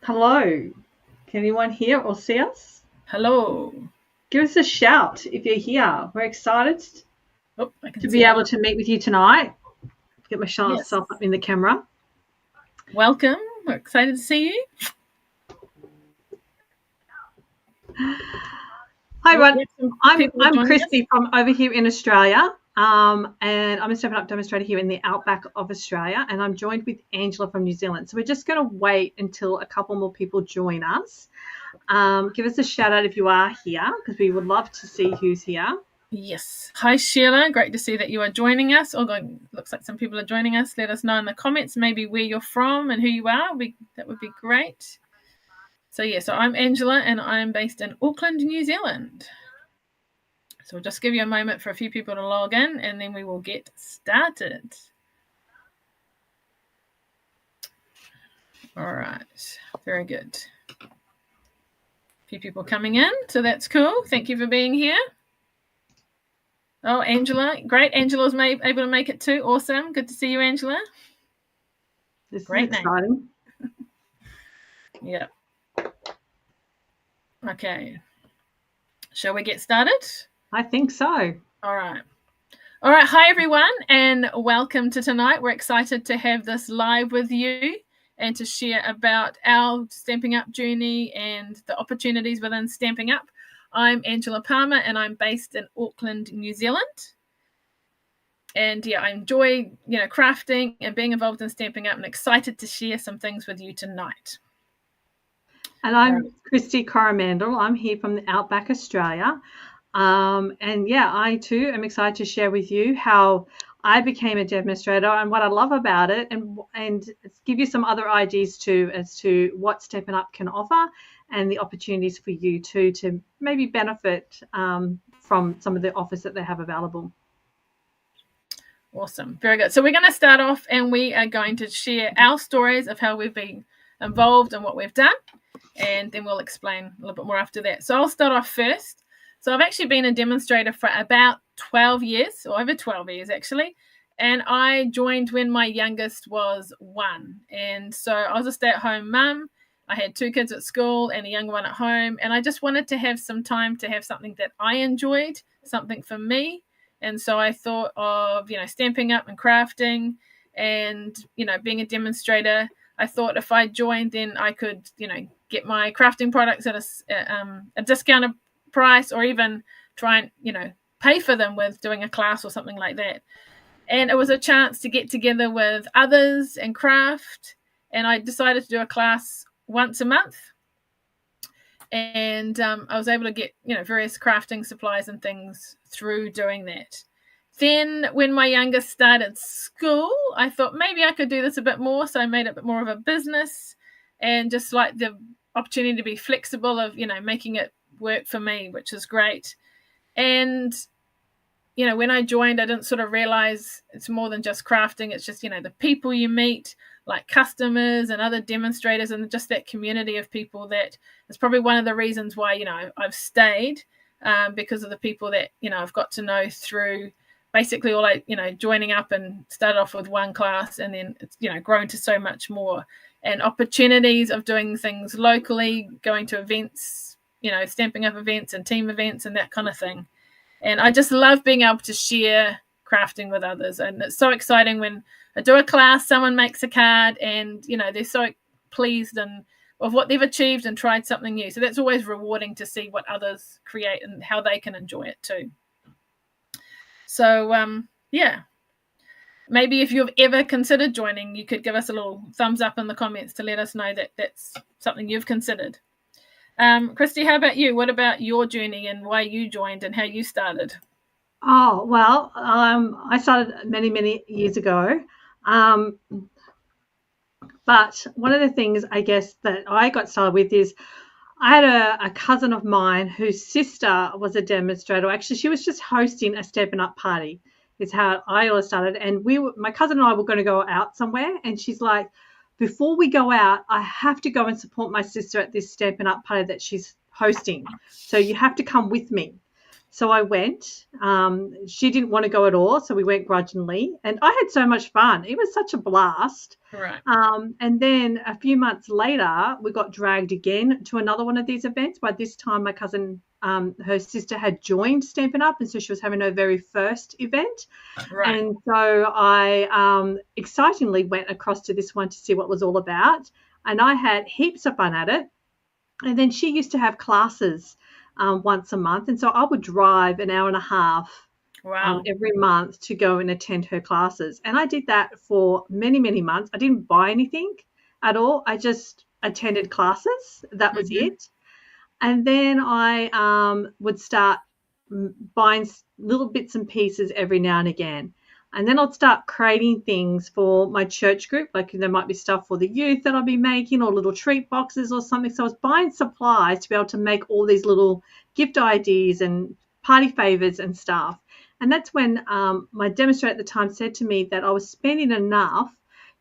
Hello. Can anyone hear or see us? Hello. Give us a shout if you're here. We're excited I can to see be you. able to meet with you tonight. Get myself Yes. up in the camera. Welcome. We're excited to see you. Hi, everyone. I'm joining us. Christy from over here in Australia, and I'm a Stampin Up demonstrator here in the outback of Australia, and I'm joined with Angela from New Zealand. So we're just going to wait until a couple more people join us. Give us a shout out if you are here, because we would love to see who's here. Yes. Hi, Sheila. Great to see that you are joining us. Looks like some people are joining us. Let us know in the comments maybe where you're from and who you are. That would be great. So I'm Angela, and I'm based in Auckland, New Zealand. So we'll just give you a moment for a few people to log in, and then we will get started. All right. Very good. A few people coming in, so that's cool. Thank you for being here. Oh, Angela. Great. Angela's able to make it too. Awesome. Good to see you, Angela. This Great is exciting. Yeah. Okay. Shall we get started? I think so. All right. Hi, everyone, and welcome to tonight. We're excited to have this live with you and to share about our Stampin' Up journey and the opportunities within Stampin' Up. I'm Angela Palmer, and I'm based in Auckland, New Zealand. And I enjoy, crafting and being involved in Stampin' Up, and excited to share some things with you tonight. And I'm Christy Coromandel. I'm here from the Outback, Australia. I too am excited to share with you how I became a demonstrator and what I love about it, and give you some other ideas too as to what Stampin' Up can offer and the opportunities for you too to maybe benefit from some of the offers that they have available. Awesome. Very good. So we're going to start off, and we are going to share our stories of how we've been involved and what we've done, and then we'll explain a little bit more after that. So I'll start off first. So I've actually been a demonstrator for about 12 years, or over 12 years actually, and I joined when my youngest was 1. And so I was a stay-at-home mum. I had 2 kids at school and a younger one at home, and I just wanted to have some time to have something that I enjoyed, something for me. And so I thought of, Stampin' Up and crafting and, being a demonstrator. I thought if I joined, then I could, get my crafting products at a discounted price, or even try and, pay for them with doing a class or something like that. And it was a chance to get together with others and craft. And I decided to do a class once a month. And I was able to get, various crafting supplies and things through doing that. Then when my youngest started school, I thought maybe I could do this a bit more. So I made it a bit more of a business, and just like the opportunity to be flexible of, making it work for me, which is great. And, when I joined, I didn't sort of realize it's more than just crafting. It's just, the people you meet, like customers and other demonstrators, and just that community of people. That is probably one of the reasons why, I've stayed, because of the people that, I've got to know through basically all joining up, and started off with one class, and then it's, grown to so much more, and opportunities of doing things locally, going to events, Stampin' Up events and team events and that kind of thing. And I just love being able to share crafting with others. And it's so exciting when I do a class, someone makes a card, and, they're so pleased and of what they've achieved and tried something new. So that's always rewarding to see what others create and how they can enjoy it too. So, maybe if you've ever considered joining, you could give us a little thumbs up in the comments to let us know that that's something you've considered. Christy, how about you? What about your journey and why you joined and how you started? Oh, well, I started many, many years ago. But one of the things I guess that I got started with is I had a cousin of mine whose sister was a demonstrator. Actually, she was just hosting a Stampin' Up party is how I all started. And my cousin and I were going to go out somewhere. And she's like, before we go out, I have to go and support my sister at this Stampin' Up party that she's hosting. So you have to come with me. So I went. She didn't want to go at all, so we went grudgingly. And I had so much fun. It was such a blast. Right. And then a few months later, we got dragged again to another one of these events. By this time, my cousin, her sister had joined Stampin' Up, and so she was having her very first event. Right. And so I excitingly went across to this one to see what it was all about. And I had heaps of fun at it. And then she used to have classes once a month. And so I would drive an hour and a half Wow. every month to go and attend her classes. And I did that for many, many months. I didn't buy anything at all. I just attended classes. That was Mm-hmm. it. And then I would start buying little bits and pieces every now and again. And then I'd start creating things for my church group. Like there might be stuff for the youth that I'll be making, or little treat boxes or something. So I was buying supplies to be able to make all these little gift ideas and party favors and stuff. And that's when my demonstrator at the time said to me that I was spending enough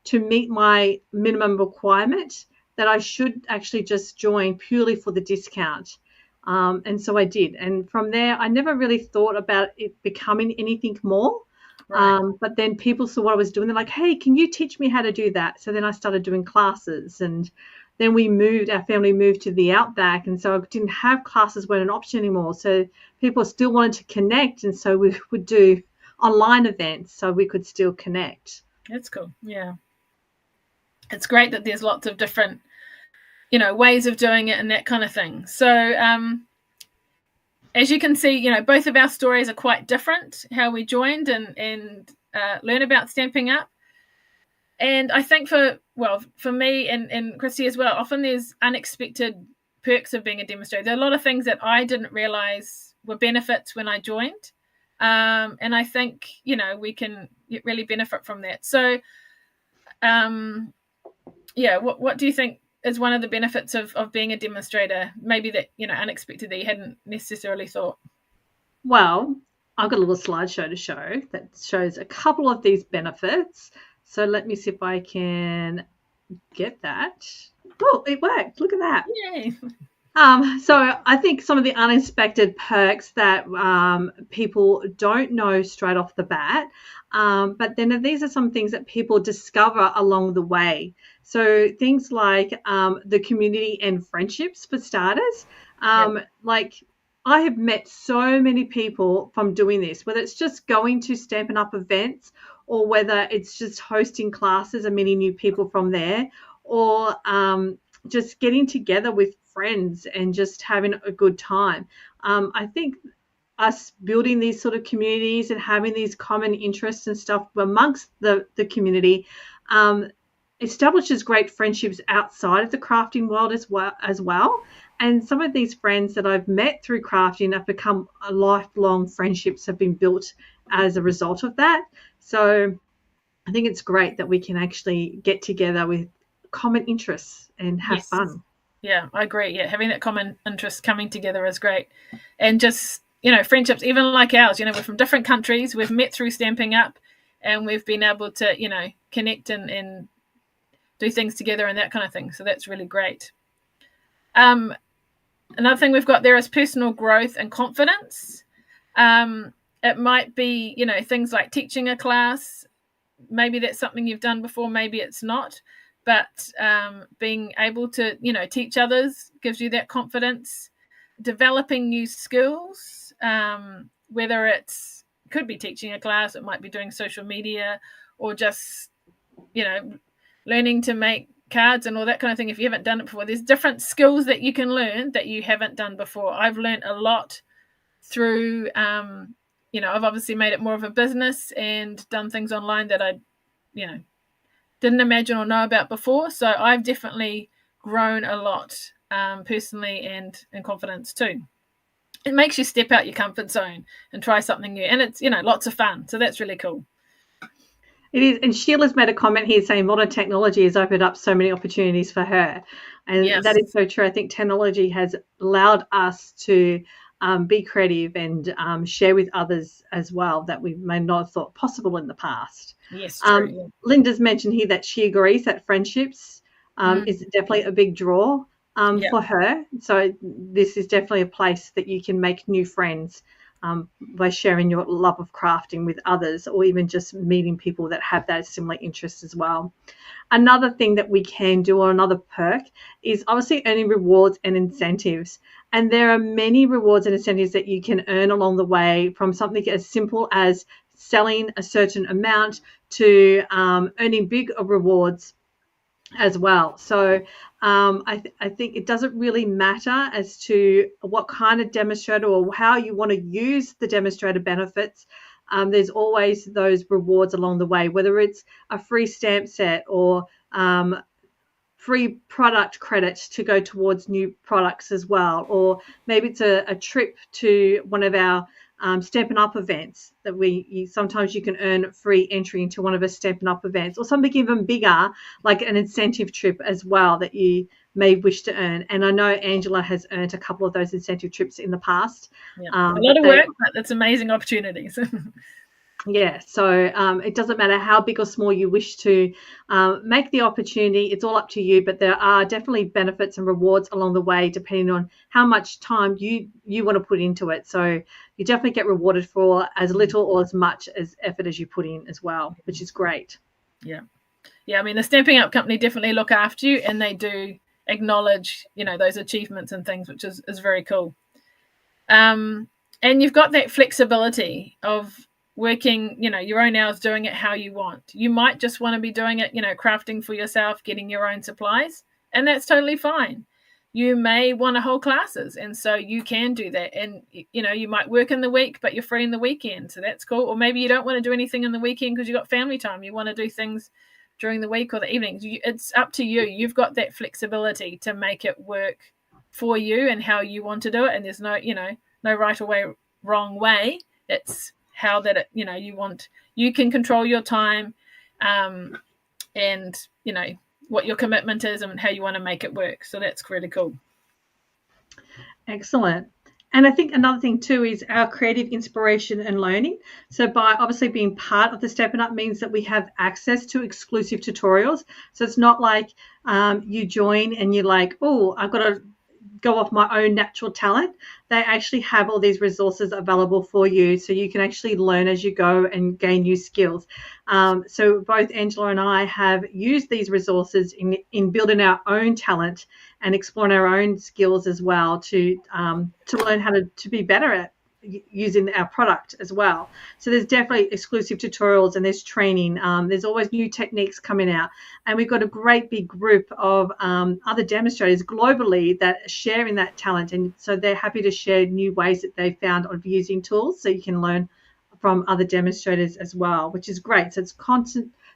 to meet my minimum requirement, that I should actually just join purely for the discount. And so I did. And from there, I never really thought about it becoming anything more. Right. But then people saw what I was doing. They're like, hey, can you teach me how to do that? So then I started doing classes. And then our family moved to the outback. And so I didn't have classes weren't an option anymore. So people still wanted to connect. And so we would do online events so we could still connect. That's cool. Yeah. It's great that there's lots of different, ways of doing it and that kind of thing. So, as you can see, both of our stories are quite different, how we joined and learn about Stampin' Up. And I think for me and Christy as well, often there's unexpected perks of being a demonstrator. There are a lot of things that I didn't realize were benefits when I joined. And I think, we can really benefit from that. So, what do you think is one of the benefits of being a demonstrator? Maybe that, unexpected that you hadn't necessarily thought. Well, I've got a little slideshow to show that shows a couple of these benefits. So let me see if I can get that. Oh, it worked. Look at that. Yay. So I think some of the unexpected perks that people don't know straight off the bat, but then these are some things that people discover along the way. So things like the community and friendships, for starters. Like I have met so many people from doing this, whether it's just going to Stampin' Up events, or whether it's just hosting classes and meeting new people from there, or just getting together with friends and just having a good time. I think us building these sort of communities and having these common interests and stuff amongst the community establishes great friendships outside of the crafting world as well. And some of these friends that I've met through crafting have become lifelong friendships, have been built as a result of that. So I think it's great that we can actually get together with common interests and have fun. Yeah, I agree. Yeah, having that common interest coming together is great. And just, friendships, even like ours, we're from different countries. We've met through Stampin' Up, and we've been able to, connect and do things together and that kind of thing. So that's really great. Another thing we've got there is personal growth and confidence. It might be, things like teaching a class. Maybe that's something you've done before, maybe it's not. But being able to, teach others gives you that confidence. Developing new skills, whether could be teaching a class, it might be doing social media, or just, learning to make cards and all that kind of thing. If you haven't done it before, there's different skills that you can learn that you haven't done before. I've learned a lot through, I've obviously made it more of a business and done things online that I, didn't imagine or know about before. So I've definitely grown a lot, personally and in confidence too. It makes you step out your comfort zone and try something new, and it's lots of fun. So that's really cool. It is, and Sheila's made a comment here saying modern technology has opened up so many opportunities for her, and that is so true. I think technology has allowed us to be creative and share with others as well that we may not have thought possible in the past. Yes, true, yeah. Linda's mentioned here that she agrees that friendships is definitely a big draw for her. So this is definitely a place that you can make new friends by sharing your love of crafting with others, or even just meeting people that have that similar interest as well. Another thing that we can do, or another perk, is obviously earning rewards and incentives. And there are many rewards and incentives that you can earn along the way, from something as simple as selling a certain amount to earning big rewards as well. So I think it doesn't really matter as to what kind of demonstrator or how you want to use the demonstrator benefits. There's always those rewards along the way, whether it's a free stamp set or free product credits to go towards new products as well, or maybe it's a trip to one of our Stampin' Up events that sometimes you can earn free entry into one of our Stampin' Up events, or something even bigger like an incentive trip as well that you may wish to earn. And I know Angela has earned a couple of those incentive trips in the past. Yeah. A lot of work, but it's amazing opportunities. Yeah, so it doesn't matter how big or small you wish to make the opportunity. It's all up to you, but there are definitely benefits and rewards along the way depending on how much time you want to put into it. So you definitely get rewarded for as little or as much as effort as you put in as well, which is great. Yeah. I mean, the Stampin' Up company definitely look after you, and they do acknowledge, those achievements and things, which is very cool. And you've got that flexibility of working, your own hours, doing it how you want. You might just want to be doing it, crafting for yourself, getting your own supplies, and that's totally fine. You may want to hold classes, and so you can do that. And, you might work in the week, but you're free in the weekend, so that's cool. Or maybe you don't want to do anything in the weekend because you've got family time. You want to do things during the week or the evenings. It's up to you. You've got that flexibility to make it work for you and how you want to do it. And there's no, no right or wrong way. It's how that you can control your time, and what your commitment is and how you want to make it work. So that's really cool. Excellent. And I think another thing too is our creative inspiration and learning. So by obviously being part of the Stampin' Up means that we have access to exclusive tutorials. So it's not like you join and you're like, oh, I've got to go off my own natural talent. They actually have all these resources available for you, so you can actually learn as you go and gain new skills. So both Angela and I have used these resources in building our own talent and exploring our own skills as well to learn how to be better at using our product as well. So there's definitely exclusive tutorials and there's training. There's always new techniques coming out, and we've got a great big group of other demonstrators globally that are sharing that talent, and so they're happy to share new ways that they found of using tools, so you can learn from other demonstrators as well, which is great. So it's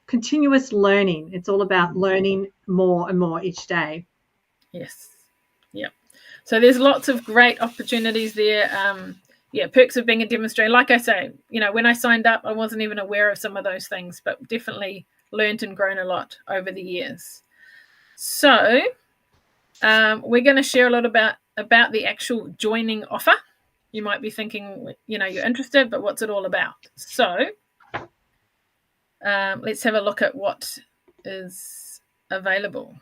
continuous learning. It's all about learning more and more each day. Yes. So there's lots of great opportunities there. Perks of being a demonstrator. Like I say, when I signed up, I wasn't even aware of some of those things, but definitely learned and grown a lot over the years. So we're going to share a lot about the actual joining offer. You might be thinking, you're interested, but what's it all about? So let's have a look at what is available.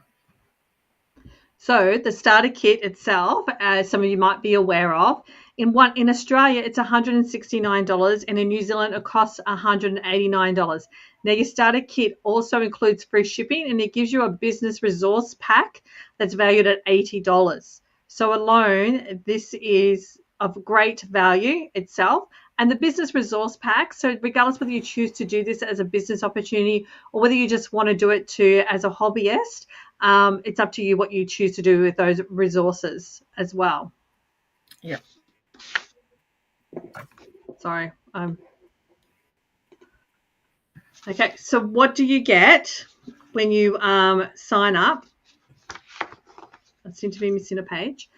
So the starter kit itself, as some of you might be aware of, in Australia, it's $169, and in New Zealand, it costs $189. Now, your starter kit also includes free shipping, and it gives you a business resource pack that's valued at $80. So alone, this is of great value itself. And the business resource pack, so regardless whether you choose to do this as a business opportunity or whether you just want to do it as a hobbyist, it's up to you what you choose to do with those resources as well. Yeah. Sorry. Okay, so what do you get when you sign up? I seem to be missing a page.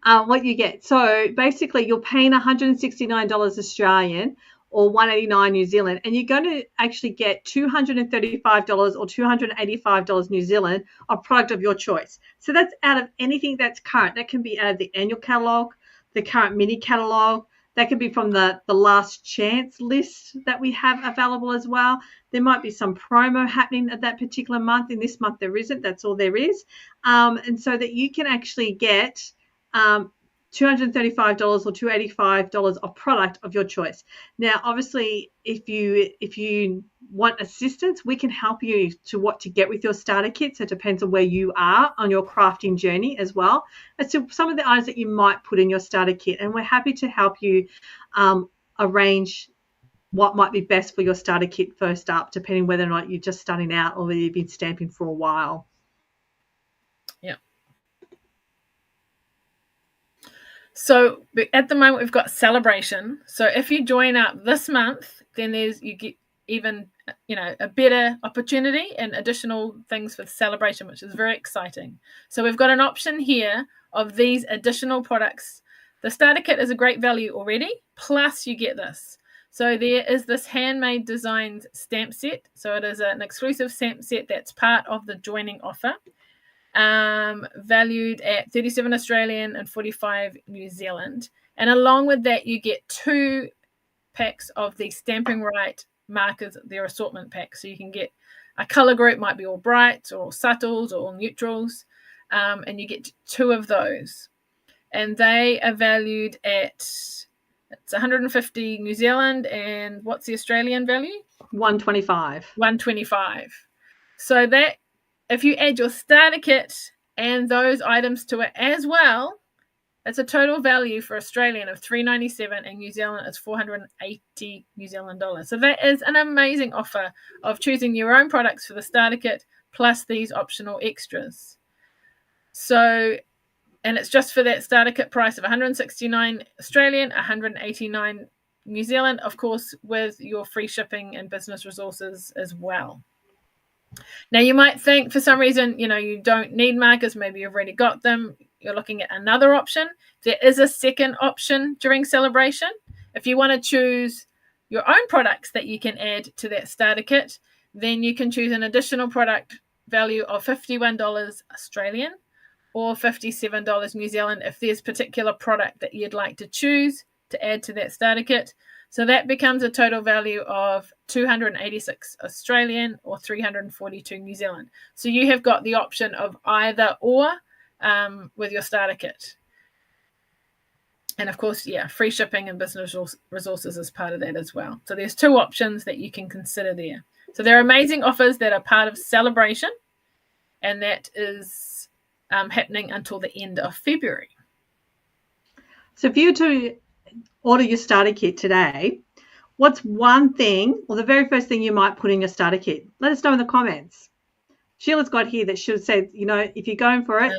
What you get. So basically, you're paying $169 Australian or $189 New Zealand, and you're going to actually get $235 or $285 New Zealand of product of your choice. So that's out of anything that's current. That can be out of the annual catalogue, the current mini catalogue. That could be from the last chance list that we have available as well. There might be some promo happening at that particular month. In this month, there isn't. That's all there is. And so that you can actually get $235 or $285 of product of your choice. Now, obviously, if you want assistance, we can help you to what to get with your starter kit. So it depends on where you are on your crafting journey as well as to some of the items that you might put in your starter kit. And we're happy to help you arrange what might be best for your starter kit first up, depending whether or not you're just starting out or whether you've been stamping for a while. Yeah. So at the moment, we've got celebration. So if you join up this month, then you get even, a better opportunity and additional things for the celebration, which is very exciting. So we've got an option here of these additional products. The starter kit is a great value already, plus you get this. So there is this handmade designed stamp set. So it is an exclusive stamp set that's part of the joining offer. Valued at 37 Australian and 45 New Zealand. And along with that, you get 2 packs of the Stamping Right markers, their assortment pack. So you can get a color group, might be all brights or all subtles or all neutrals, and you get 2 of those. And they are valued at, it's 150 New Zealand, and what's the Australian value? 125. 125. So that, if you add your starter kit and those items to it as well, it's a total value for Australian of $397, and New Zealand is $480 New Zealand dollars. So that is an amazing offer of choosing your own products for the starter kit plus these optional extras. So, and it's just for that starter kit price of 169 Australian, 189 New Zealand, of course, with your free shipping and business resources as well. Now, you might think for some reason, you don't need markers. Maybe you've already got them. You're looking at another option. There is a second option during celebration. If you want to choose your own products that you can add to that starter kit, then you can choose an additional product value of $51 Australian or $57 New Zealand if there's a particular product that you'd like to choose to add to that starter kit. So that becomes a total value of 286 Australian or 342 New Zealand. So you have got the option of either or with your starter kit. And of course, free shipping and business resources is part of that as well. So there's 2 options that you can consider there. So there are amazing offers that are part of celebration, and that is happening until the end of February. So if you were to order your starter kit today, what's one thing or the very first thing you might put in your starter kit? Let us know in the comments. Sheila's got here that she'll say, if you're going for it,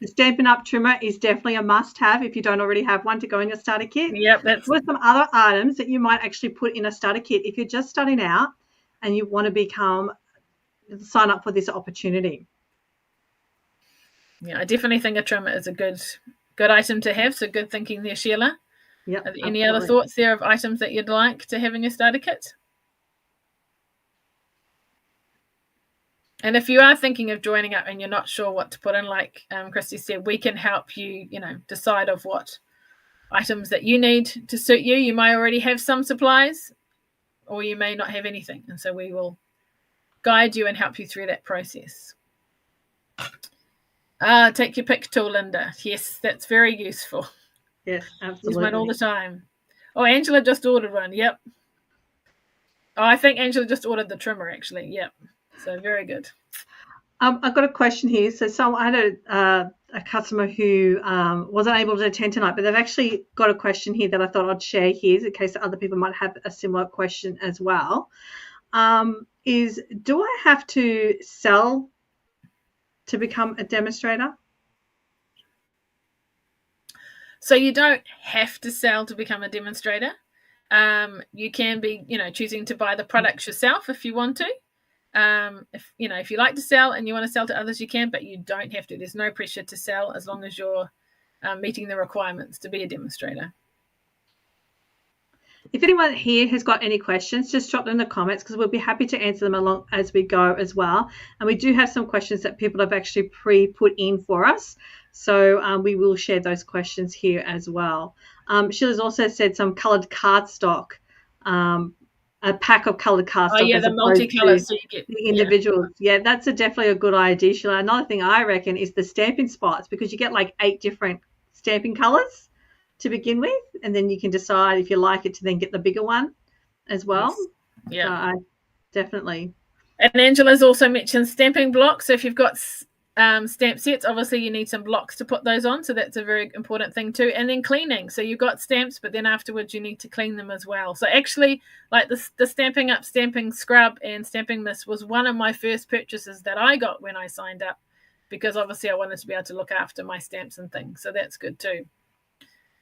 the Stampin' Up trimmer is definitely a must-have if you don't already have one to go in your starter kit. Yep. What are some other items that you might actually put in a starter kit if you're just starting out and you want to sign up for this opportunity? Yeah, I definitely think a trimmer is a good item to have. So good thinking there, Sheila. Yep, are there any other thoughts there of items that you'd like to have in your starter kit? And if you are thinking of joining up and you're not sure what to put in, like Christy said, we can help you, decide of what items that you need to suit you. You may already have some supplies or you may not have anything. And so we will guide you and help you through that process. Take your pick tool, Linda. Yes, that's very useful. Yes, absolutely. Use mine all the time. Oh, Angela just ordered one. Yep. Oh, I think Angela just ordered the trimmer, actually. Yep. So very good. I've got a question here. So I had a customer who wasn't able to attend tonight, but they've actually got a question here that I thought I'd share here in case other people might have a similar question as well. Do I have to sell to become a demonstrator? So you don't have to sell to become a demonstrator. You can be, choosing to buy the products yourself if you want to. If you like to sell and you want to sell to others, you can, but you don't have to. There's no pressure to sell as long as you're meeting the requirements to be a demonstrator. If anyone here has got any questions, just drop them in the comments because we'll be happy to answer them along as we go as well. And we do have some questions that people have actually pre-put in for us. So we will share those questions here as well. Sheila's also said some coloured cardstock, a pack of coloured cardstock. Oh, yeah, the multicolours. So you get the individuals. Yeah, that's definitely a good idea, Sheila. Another thing I reckon is the stamping spots because you get like 8 different stamping colours. to begin with, and then you can decide if you like it to then get the bigger one as well. Yes. Yeah. So I definitely. And Angela's also mentioned stamping blocks. So if you've got stamp sets, obviously you need some blocks to put those on. So that's a very important thing too. And then cleaning. So you've got stamps, but then afterwards you need to clean them as well. So actually, like the Stampin' Up! Stamping Scrub and Stamping Mist was one of my first purchases that I got when I signed up, because obviously I wanted to be able to look after my stamps and things. So that's good too.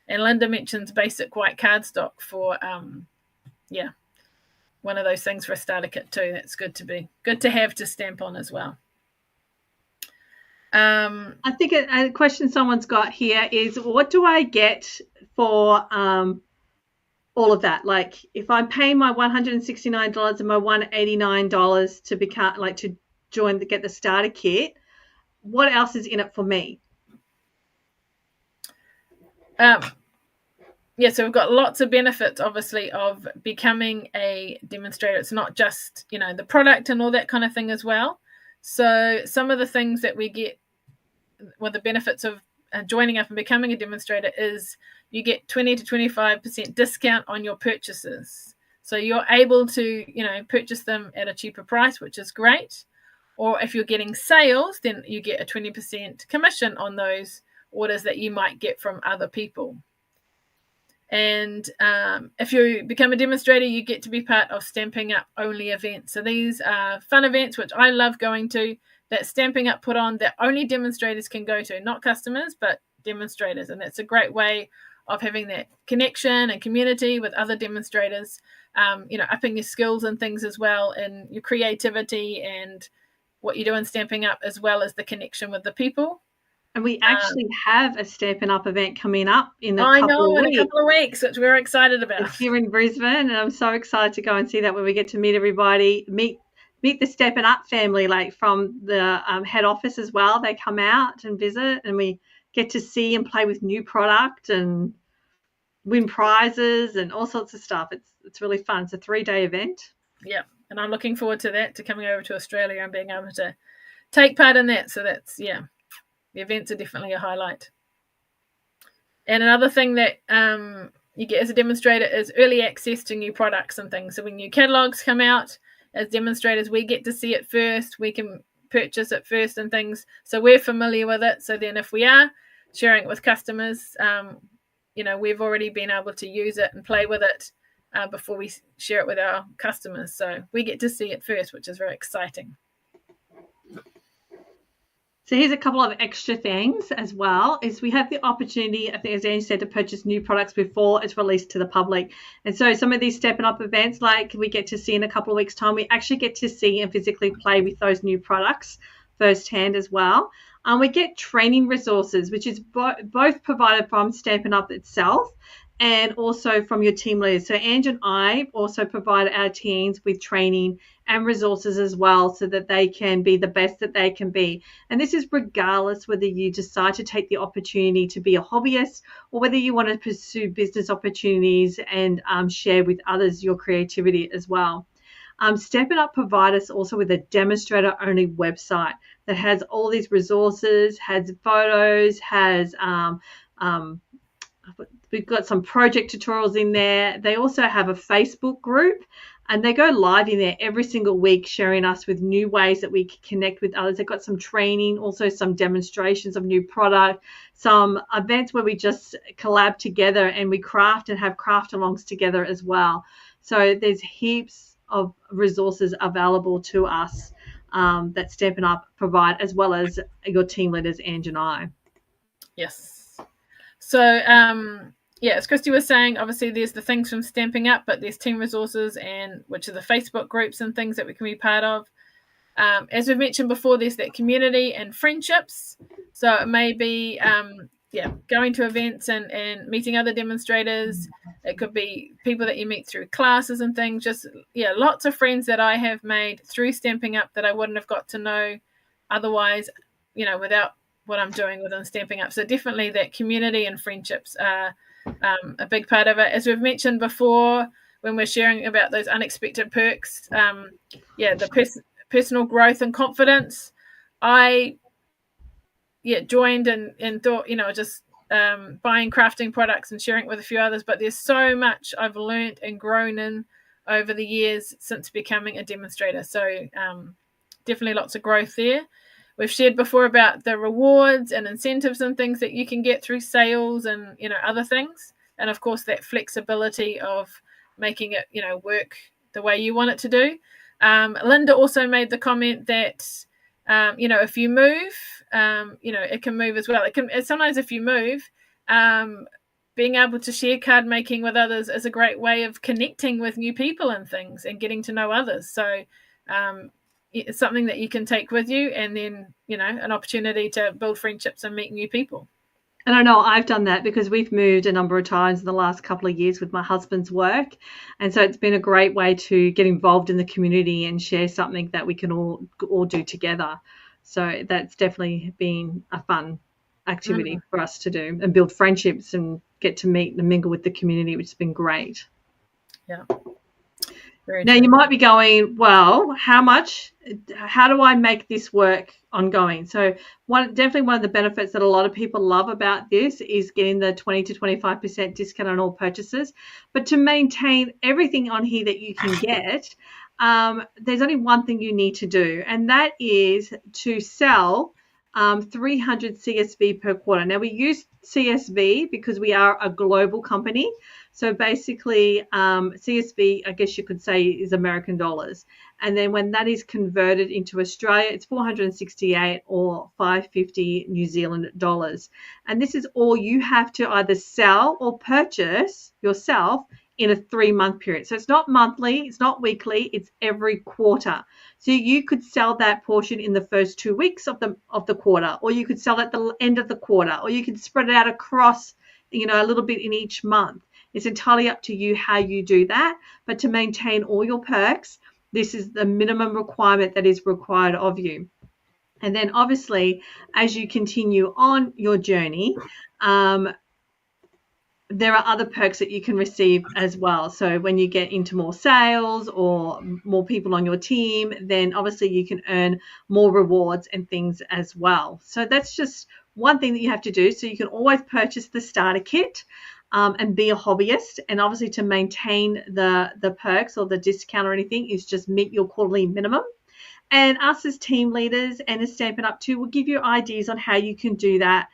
And Linda mentions basic white cardstock for, one of those things for a starter kit too. That's good to have to stamp on as well. I think a question someone's got here is, what do I get for all of that? Like, if I'm paying my $169 and my $189 to become to get the starter kit, what else is in it for me? So we've got lots of benefits, obviously, of becoming a demonstrator. It's not just, the product and all that kind of thing as well. So some of the things that we get, the benefits of joining up and becoming a demonstrator is you get 20 to 25% discount on your purchases. So you're able to, purchase them at a cheaper price, which is great. Or if you're getting sales, then you get a 20% commission on those orders that you might get from other people. And if you become a demonstrator, you get to be part of Stampin' Up! Only events. So these are fun events, which I love going to, that Stampin' Up! Put on that only demonstrators can go to, not customers, but demonstrators. And that's a great way of having that connection and community with other demonstrators, upping your skills and things as well, and your creativity and what you do in Stampin' Up!, as well as the connection with the people. And we actually have a Stampin' Up! Event coming up in a couple of weeks, which we're excited about. It's here in Brisbane, and I'm so excited to go and see that, when we get to meet everybody, meet the Stampin' Up! Family, like from the head office as well. They come out and visit, and we get to see and play with new product and win prizes and all sorts of stuff. It's really fun. It's a 3-day event. Yeah, and I'm looking forward to that, to coming over to Australia and being able to take part in that. So that's, the events are definitely a highlight. And another thing that you get as a demonstrator is early access to new products and things. So when new catalogs come out, as demonstrators, we get to see it first. We can purchase it first and things. So we're familiar with it. So then if we are sharing it with customers, we've already been able to use it and play with it before we share it with our customers. So we get to see it first, which is very exciting. So here's a couple of extra things as well, is we have the opportunity, I think, as Ange said, to purchase new products before it's released to the public. And so some of these Stampin' Up! Events, like we get to see in a couple of weeks' time, we actually get to see and physically play with those new products firsthand as well. We get training resources, which is both provided from Stampin' Up! Itself and also from your team leaders. So Ange and I also provide our teams with training and resources as well, so that they can be the best that they can be. And this is regardless whether you decide to take the opportunity to be a hobbyist, or whether you want to pursue business opportunities and share with others your creativity as well. Stampin' Up! Provide us also with a demonstrator-only website that has all these resources, has photos, has we've got some project tutorials in there. They also have a Facebook group, and they go live in there every single week, sharing us with new ways that we can connect with others. They've got some training, also some demonstrations of new product, some events where we just collab together and we craft and have craft alongs together as well. So there's heaps of resources available to us that Stampin' Up! Provide, as well as your team leaders, Ange and I. Yes. So, as Christy was saying, obviously there's the things from Stampin' Up!, but there's team resources, and which are the Facebook groups and things that we can be part of. As we've mentioned before, there's that community and friendships. So it may be, going to events and meeting other demonstrators. It could be people that you meet through classes and things. Just, lots of friends that I have made through Stampin' Up! That I wouldn't have got to know otherwise, without what I'm doing within Stampin' Up! So definitely that community and friendships are a big part of it. As we've mentioned before, when we're sharing about those unexpected perks, the personal growth and confidence, I joined and thought, just buying crafting products and sharing it with a few others, but there's so much I've learned and grown in over the years since becoming a demonstrator. So definitely lots of growth there. We've shared before about the rewards and incentives and things that you can get through sales and other things, and of course that flexibility of making it work the way you want it to do. Linda also made the comment that if you move, it can move as well. Sometimes if you move, being able to share card making with others is a great way of connecting with new people and things and getting to know others. So it's something that you can take with you, and then an opportunity to build friendships and meet new people. And I know I've done that because we've moved a number of times in the last couple of years with my husband's work. And so it's been a great way to get involved in the community and share something that we can all do together. So that's definitely been a fun activity for us to do and build friendships and get to meet and mingle with the community, which has been great. Yeah. Now you might be going, well, how do I make this work ongoing? So definitely one of the benefits that a lot of people love about this is getting the 20 to 25% discount on all purchases. But to maintain everything on here that you can get, there's only one thing you need to do, and that is to sell 300 CSV per quarter. Now we use CSV because we are a global company. So basically, CSV, I guess you could say, is American dollars. And then when that is converted into Australia, it's 468 or 550 New Zealand dollars. And this is all you have to either sell or purchase yourself in a 3-month period. So it's not monthly, it's not weekly, it's every quarter. So you could sell that portion in the first 2 weeks of the quarter, or you could sell at the end of the quarter, or you could spread it out across, a little bit in each month. It's entirely up to you how you do that. But to maintain all your perks, this is the minimum requirement that is required of you. And then obviously, as you continue on your journey, there are other perks that you can receive as well. So when you get into more sales or more people on your team, then obviously you can earn more rewards and things as well. So that's just one thing that you have to do. So you can always purchase the starter kit and be a hobbyist. And obviously to maintain the perks or the discount or anything is just meet your quarterly minimum. And us as team leaders and as Stampin' Up too will give you ideas on how you can do that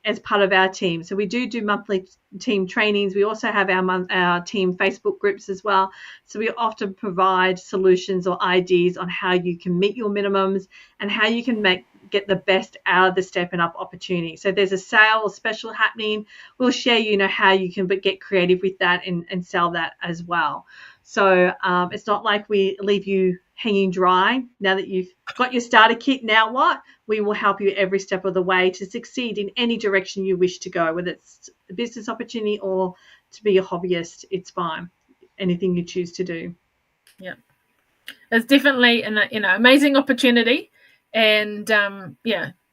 as part of our team. So we do monthly team trainings. We also have our team Facebook groups as well. So we often provide solutions or ideas on how you can meet your minimums and how you can get the best out of the Stampin' Up opportunity. So there's a sale or special happening. We'll share, how you can get creative with that and sell that as well. So it's not like we leave you hanging dry. Now that you've got your starter kit, now what? We will help you every step of the way to succeed in any direction you wish to go, whether it's a business opportunity or to be a hobbyist, it's fine. Anything you choose to do. Yeah. It's definitely an amazing opportunity and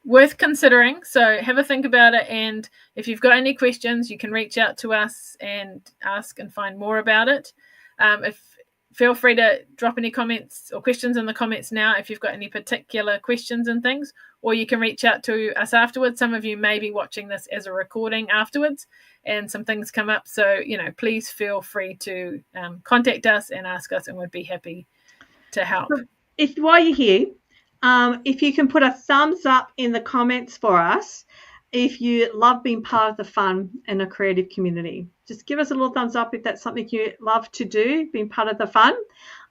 worth considering. So have a think about it, and if you've got any questions, you can reach out to us and ask and find more about it. Feel free to drop any comments or questions in the comments now if you've got any particular questions and things, or you can reach out to us afterwards. Some of you may be watching this as a recording afterwards and some things come up. So, please feel free to contact us and ask us, and we'd be happy to help. While you're here, if you can put a thumbs up in the comments for us, if you love being part of the fun and a creative community. Just give us a little thumbs up if that's something you love to do, being part of the fun.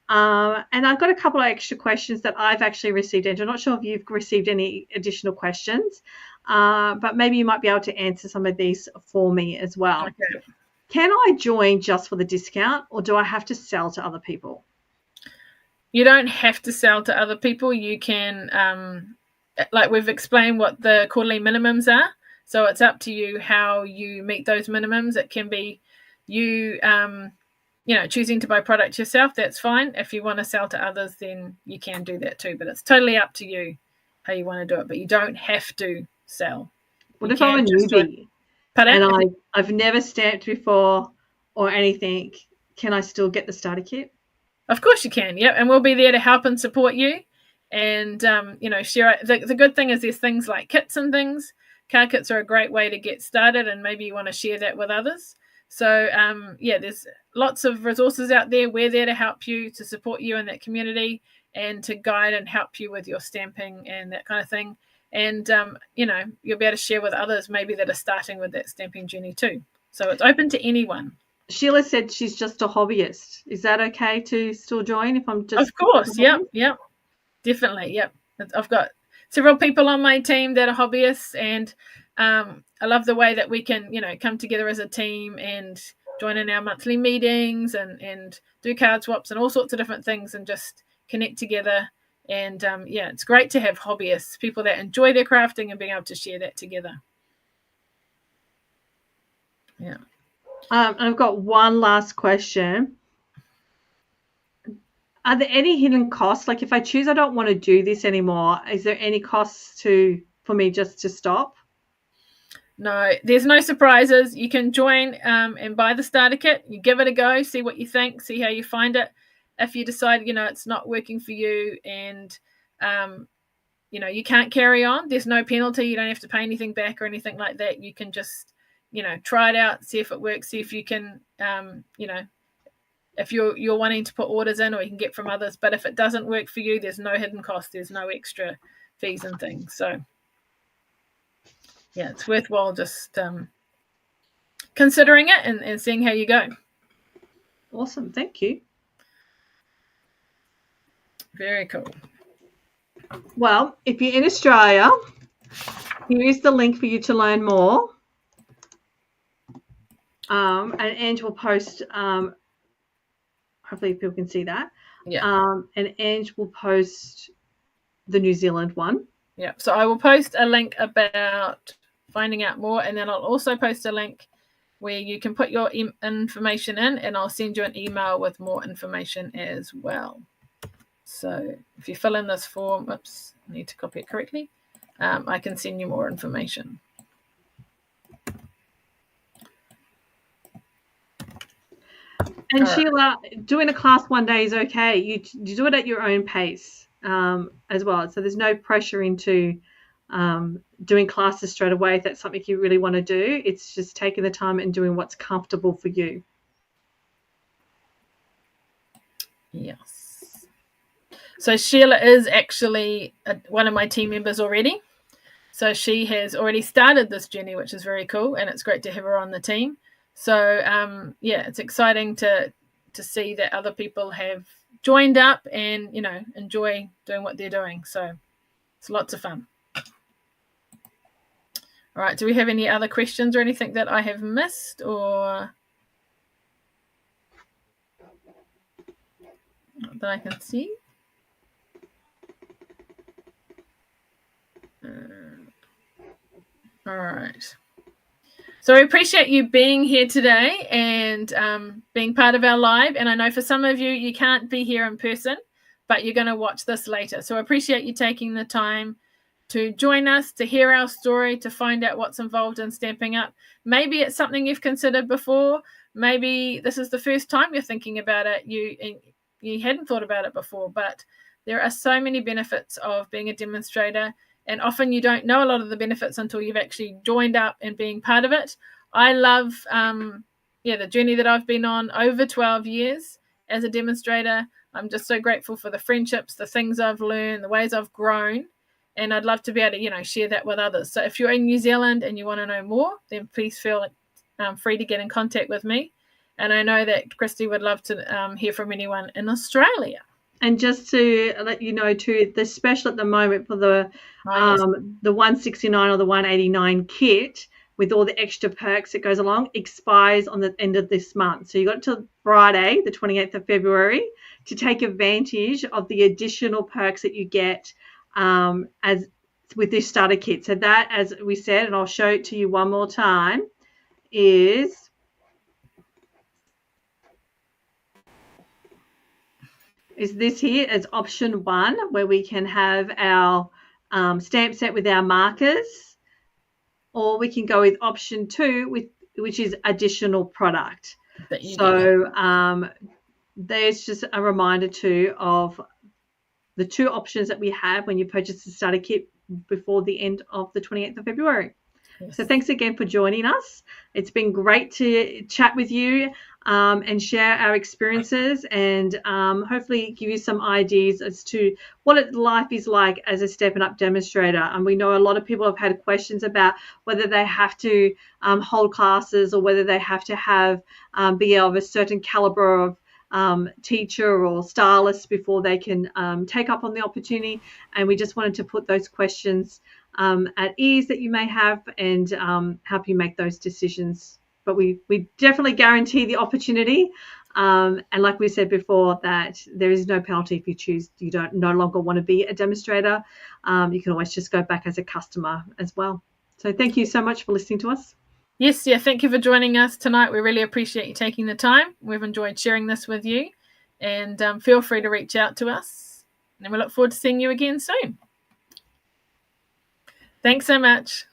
And I've got a couple of extra questions that I've actually received, Andrew. I'm not sure if you've received any additional questions, but maybe you might be able to answer some of these for me as well. Okay. Can I join just for the discount, or do I have to sell to other people? You don't have to sell to other people. You can, like we've explained what the quarterly minimums are. So it's up to you how you meet those minimums. It can be you, choosing to buy product yourself. That's fine. If you want to sell to others, then you can do that too. But it's totally up to you how you want to do it. But you don't have to sell. What if I'm a newbie and I've never stamped before or anything? Can I still get the starter kit? Of course you can. Yep. And we'll be there to help and support you. And, share it. The good thing is there's things like kits and things card kits are a great way to get started, and maybe you want to share that with others. So there's lots of resources out there. We're there to help you, to support you in that community, and to guide and help you with your stamping and that kind of thing. And you'll be able to share with others maybe that are starting with that stamping journey too. So it's open to anyone. Sheila said she's just a hobbyist. Is that okay to still join if I'm just? Of course, yep, definitely, yep. I've got several people on my team that are hobbyists, and I love the way that we can, come together as a team and join in our monthly meetings and do card swaps and all sorts of different things and just connect together. And it's great to have hobbyists, people that enjoy their crafting and being able to share that together. Yeah. I've got one last question. Are there any hidden costs? Like if I choose I don't want to do this anymore, is there any costs for me just to stop? No, there's no surprises. You can join and buy the starter kit. You give it a go, see what you think, see how you find it. If you decide, it's not working for you and, you can't carry on, there's no penalty. You don't have to pay anything back or anything like that. You can just, try it out, see if it works, see if you can, if you're wanting to put orders in, or you can get from others. But if it doesn't work for you, there's no hidden cost. There's no extra fees and things. So, yeah, it's worthwhile just considering it and seeing how you go. Awesome. Thank you. Very cool. Well, if you're in Australia, here is the link for you to learn more. And Ange will post, hopefully people can see that. Yeah. And Ange will post the New Zealand one. Yeah. So I will post a link about finding out more, and then I'll also post a link where you can put your information in, and I'll send you an email with more information as well. So if you fill in this form, I need to copy it correctly, I can send you more information. And Sheila, doing a class one day is okay. You do it at your own pace as well. So there's no pressure into doing classes straight away if that's something you really want to do. It's just taking the time and doing what's comfortable for you. Yes. So Sheila is actually one of my team members already. So she has already started this journey, which is very cool, and it's great to have her on the team. So it's exciting to see that other people have joined up and enjoy doing what they're doing. So it's lots of fun. All right. Do we have any other questions or anything that I have missed or that I can see? All right. So I appreciate you being here today and being part of our live. And I know for some of you, you can't be here in person, but you're going to watch this later. So I appreciate you taking the time to join us, to hear our story, to find out what's involved in Stampin' Up. Maybe it's something you've considered before. Maybe this is the first time you're thinking about it. You hadn't thought about it before, but there are so many benefits of being a demonstrator. And often you don't know a lot of the benefits until you've actually joined up and being part of it. I love the journey that I've been on over 12 years as a demonstrator. I'm just so grateful for the friendships, the things I've learned, the ways I've grown. And I'd love to be able to, share that with others. So if you're in New Zealand and you want to know more, then please feel free to get in contact with me. And I know that Christy would love to hear from anyone in Australia. And just to let you know too, the special at the moment for the 169 or the 189 kit with all the extra perks that goes along expires on the end of this month. So you got till Friday, the 28th of February, to take advantage of the additional perks that you get as with this starter kit. So that, as we said, and I'll show it to you one more time, is this here as option 1, where we can have our stamp set with our markers, or we can go with option 2, which is additional product. So there's just a reminder too of the 2 options that we have when you purchase the starter kit before the end of the 28th of February. Yes. So thanks again for joining us. It's been great to chat with you and share our experiences and hopefully give you some ideas as to what life is like as a Stampin' Up demonstrator. And we know a lot of people have had questions about whether they have to hold classes or whether they have to have be of a certain caliber of teacher or stylist before they can take up on the opportunity. And we just wanted to put those questions at ease that you may have and help you make those decisions. But we definitely guarantee the opportunity. And like we said before, that there is no penalty if you choose you don't no longer want to be a demonstrator. You can always just go back as a customer as well. So thank you so much for listening to us. Yes, yeah, thank you for joining us tonight. We really appreciate you taking the time. We've enjoyed sharing this with you. And feel free to reach out to us. And we look forward to seeing you again soon. Thanks so much.